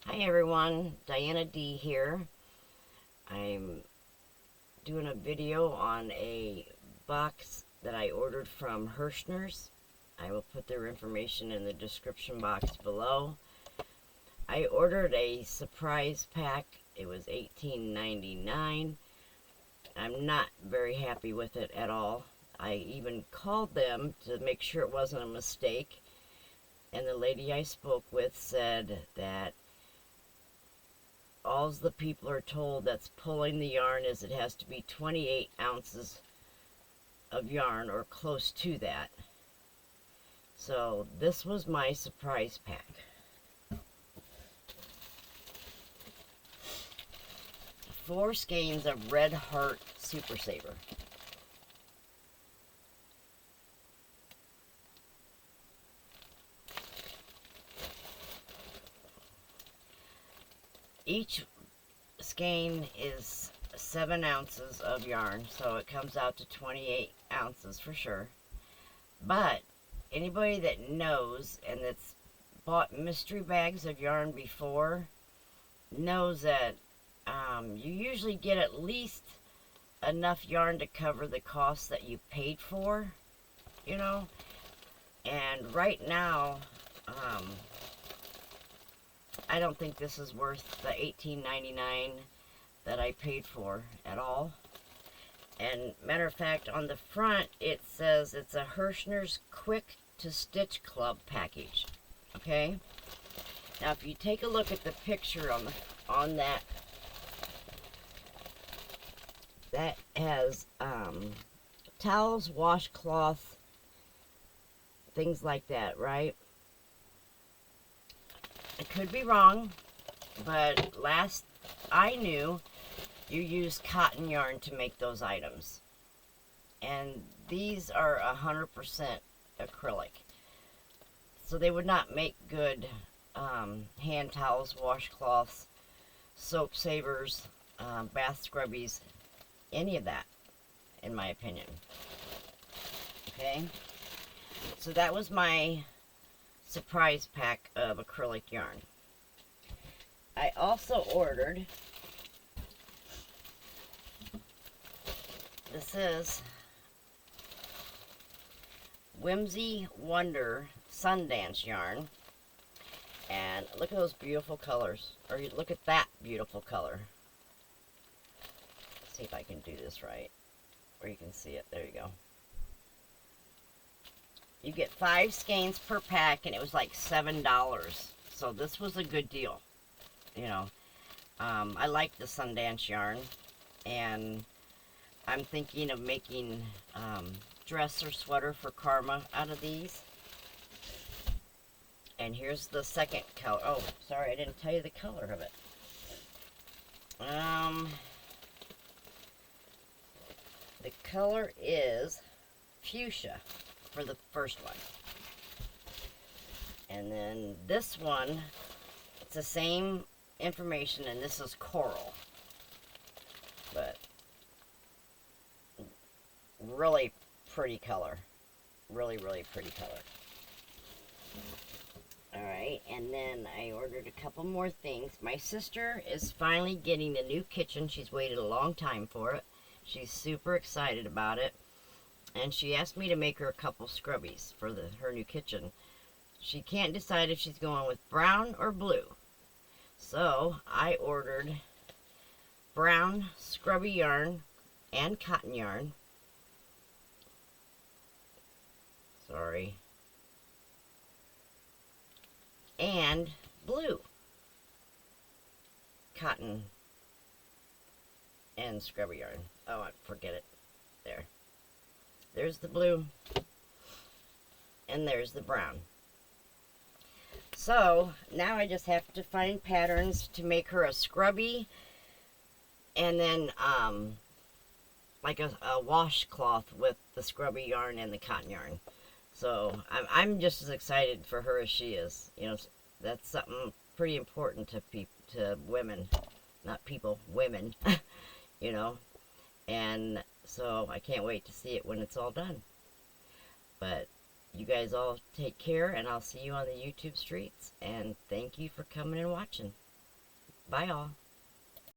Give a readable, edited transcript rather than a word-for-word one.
Hi everyone, Diana D here. I'm doing a video on a box that I ordered from Herrschners. I will put their information in the description box below. I ordered a surprise pack. It was $18.99. I'm not very happy with it at all. I even called them to make sure it wasn't a mistake, and the lady I spoke with said that all the people are told that's pulling the yarn is it has to be 28 ounces of yarn or close to that. So this was my surprise pack. 4 skeins of Red Heart Super Saver. Each skein is 7 ounces of yarn, so it comes out to 28 ounces for sure. But anybody that knows and that's bought mystery bags of yarn before knows that you usually get at least enough yarn to cover the cost that you paid for, you know. And right now, I don't think this is worth the $18.99 that I paid for at all. And matter of fact, on the front it says it's a Herrschners Quick to Stitch Club package. Okay. Now, if you take a look at the picture on that has towels, washcloth, things like that, right? I could be wrong, but last I knew, you use cotton yarn to make those items. And these are 100% acrylic. So they would not make good hand towels, washcloths, soap savers, bath scrubbies, any of that, in my opinion. Okay? So that was my surprise pack of acrylic yarn. I also ordered, this is Whimsy Wonder Sundance yarn, and look at those beautiful colors, or look at that beautiful color. Let's see if I can do this right, where you can see it. There you go. You get 5 skeins per pack, and it was like $7, so this was a good deal, you know. I like the Sundance yarn, and I'm thinking of making dress or sweater for Karma out of these. And here's the second color. Oh, sorry, I didn't tell you the color of it. The color is fuchsia for the first one. And then this one, it's the same information, and this is coral. But really pretty color. Really, really pretty color. Alright, and then I ordered a couple more things. My sister is finally getting a new kitchen. She's waited a long time for it. She's super excited about it. And she asked me to make her a couple scrubbies for her new kitchen. She can't decide if she's going with brown or blue. So I ordered brown scrubby yarn and cotton yarn. Sorry. And blue cotton and scrubby yarn. Oh, forget it. There. There's the blue, and there's the brown. So now I just have to find patterns to make her a scrubby, and then like a washcloth with the scrubby yarn and the cotton yarn. So I'm just as excited for her as she is. You know, that's something pretty important to women, not people, women. You know, and so I can't wait to see it when it's all done. But you guys all take care, and I'll see you on the YouTube streets, and thank you for coming and watching. Bye, all.